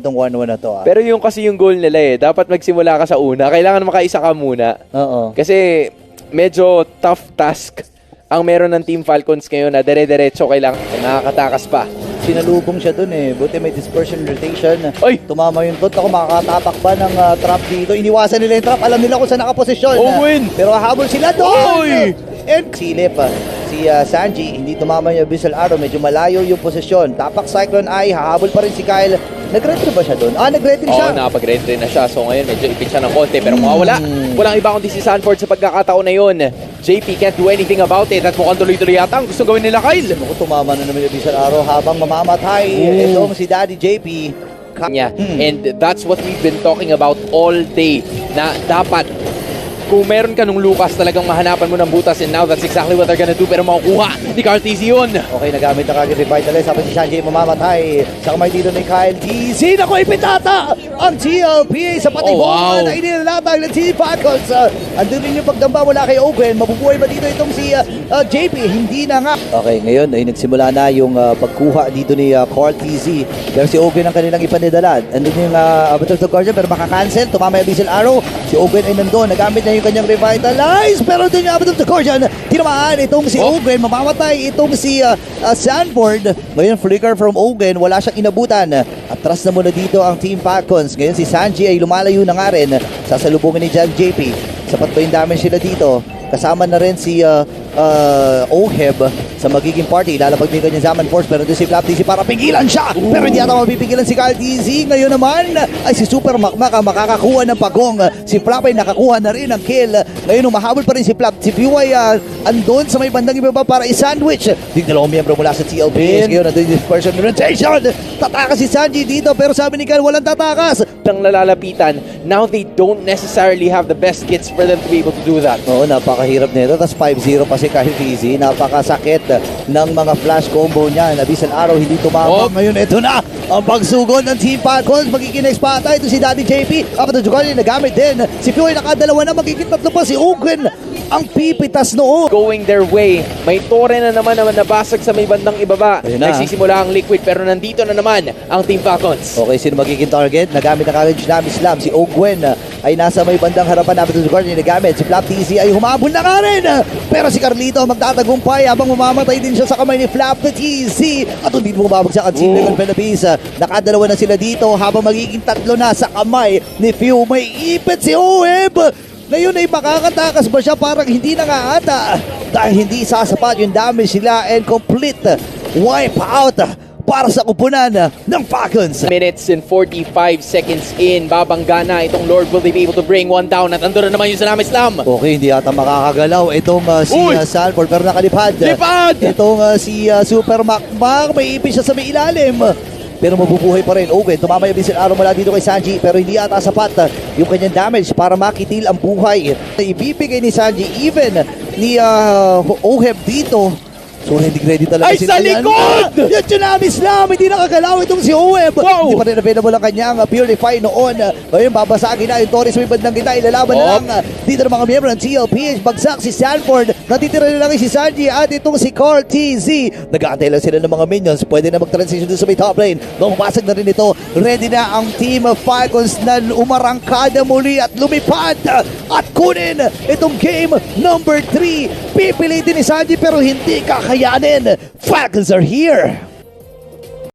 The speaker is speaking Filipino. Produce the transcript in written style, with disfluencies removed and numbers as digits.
Itong 1-1 na to. Pero yung kasi yung goal nila dapat magsimula ka sa una. Kailangan makaisa ka muna. Oo. Kasi medyo tough task ang meron ng Team Falcons ngayon na dire-diretso kailangan nakakatakas pa. Sinalubong siya dun Buti may dispersion rotation. Ay! Tumama yung tot. Ako makakatapak ba ng trap dito? Iniwasan nila yung trap. Alam nila kung saan nakaposisyon. Owen! Pero habol sila doon! Oy! And silip si Sanji, hindi tumama yung Abyssal Arrow. Medyo malayo yung posisyon. Tapak Cyclone Eye. Hahabol pa rin si Kyle. Nag-retry ba siya doon? Nag-retry siya. Oo, nakapag-retry na siya. So ngayon medyo ipit siya ng konti. Pero mawawala. Walang iba kundi si Sanford sa pagkakataon na yun. JP can't do anything about it. At mukhang tuloy-tuloy yata ang gusto gawin nila, Kyle. Naku, tumama na naman yung Abyssal Arrow habang mamamatay. Itong si Daddy JP. And that's what we've been talking about all day. Na dapat kung meron ka nung Lucas, talagang mahanapan mo ng butas, and now that's exactly what they're gonna do, pero makukuha ni Cartesi yun. Okay, nagamit na kagad Revitalize. Habang si Sanji mamamatay sa kamay dito ni Kyle TZ. Naku, ipitata ang TLPA sa patibuhan na inilalatag ng Team Falcons. Andun rin yung pagdamba mula kay Owen. Mabubuhay ba dito itong si JP? Hindi na nga. Okay, ngayon ay nagsimula na yung pagkuha dito ni Carl TZ. Pero si Owen ang kanilang ipanidala. Andun yung Battle of the Guardian, pero makakancel. Tumama yung Abyssal Arrow. Si Owen ay nandun. Nagamit na yung kanyang Revitalize, pero doon yung Battle of the Guardian. Tinamaan itong si Owen. Mamamatay itong si Sanford. Ngayon, flicker from Owen. Wala siyang inabutan. Atras na muna dito ang Team Falcons. Ngayon si Sanji ay lumalayo na nga rin. Sasalubungin ni John JP. Sapat ba yung damage sila dito? Kasama na rin si Oheb sa magiging party. Lalapag din kanyang Zaman Force, pero doon si Flap TZ para pigilan siya. Pero hindi ata mapipigilan si Kyle TZ. Ngayon naman ay si Super Makmak ang makakakuha ng pagong. Si Flap ay nakakuha na rin ng kill. Ngayon umahabol pa rin si Flap. Si Pew ay andun sa may bandang ibaba para i-sandwich. Yung dalawang miyembro mula sa TLPS. Ngayon nandun yung dispersion rotation. Tatakas si Sanji dito, pero sabi ni Kyle walang tatakas. Nang lalalapitan, now they don't necessarily have the best kits for them to be able to do that. Oo, napakahirap nito. Tapos 5-0 pa si Kyle TZ. Napakasakit ng mga flash combo niya. Abyssal Arrow hindi tumama. Ngayon ito na ang pagsugod ng Team Falcons. Magiging next pata. Ito si Daddy JP. Kapag na Jugani nagamit din. Si Pioy nakadalawa na. Magiging tatlo pa si Ogun. Ang pipitas noon. Going their way. May tore na naman nabasag sa may bandang ibaba. Nagsisimula ang Liquid, pero nandito na naman ang Team Falcons. Okay, sino magiging target? Nagamit na kagad Tsunami Slam. Si Ogwen ay nasa may bandang harapan na Battle of the Guardian nagamit. Si Flap TZ ay humabol na nga rin. Pero si Carlito magtatagumpay habang mamamatay din siya sa kamay ni Flap TZ. At hindi mo babagsak ang Team Legal Penabis. Nakadalawa na sila dito habang magiging tatlo na sa kamay ni Few. May ipit si Oeb. Ngayon ay makakatakas ba siya? Parang hindi na nga ata. Dahil hindi sasapat yung damage sila and complete wipe out para sa kupunan ng Falcons. Minutes and 45 seconds in. Babangga na itong Lord. Will they be able to bring one down? At andun na naman yung Tsunami Slam. Okay, hindi ata makakagalaw itong si Sanford, pero nakalipad. Lipad! Itong si Super Makmak, may ipin siya sa may ilalim. Pero mabubuhay pa rin. Okay, tumama yung Abyssal Arrow mula dito kay Sanji, pero hindi ata sapat yung kanyang damage para makitil ang buhay. Ibibigay ni Sanji even ni Oheb dito. So hindi ready talaga. Ay, sa likod! Yung Tsunami Slam, hindi nakagalaw itong si Oheb. Hindi pa rin available ang kanyang Purify noon. Ngayon babasagin na yung Torres may bandang kita. Ilalaban na lang dito ng mga miyembro ng TLPH. Bagsak si Sanford. Natitira na lang si Sanji at itong si Carl TZ. Nag-aantay lang sila ng mga minions. Pwede na mag-transition doon sa may top lane. Lumapasag na rin ito. Ready na ang Team Falcons na umarangkada muli at lumipad at kunin itong game number 3. Pipilitin ni Sanji pero hindi kakayanin. Falcons are here.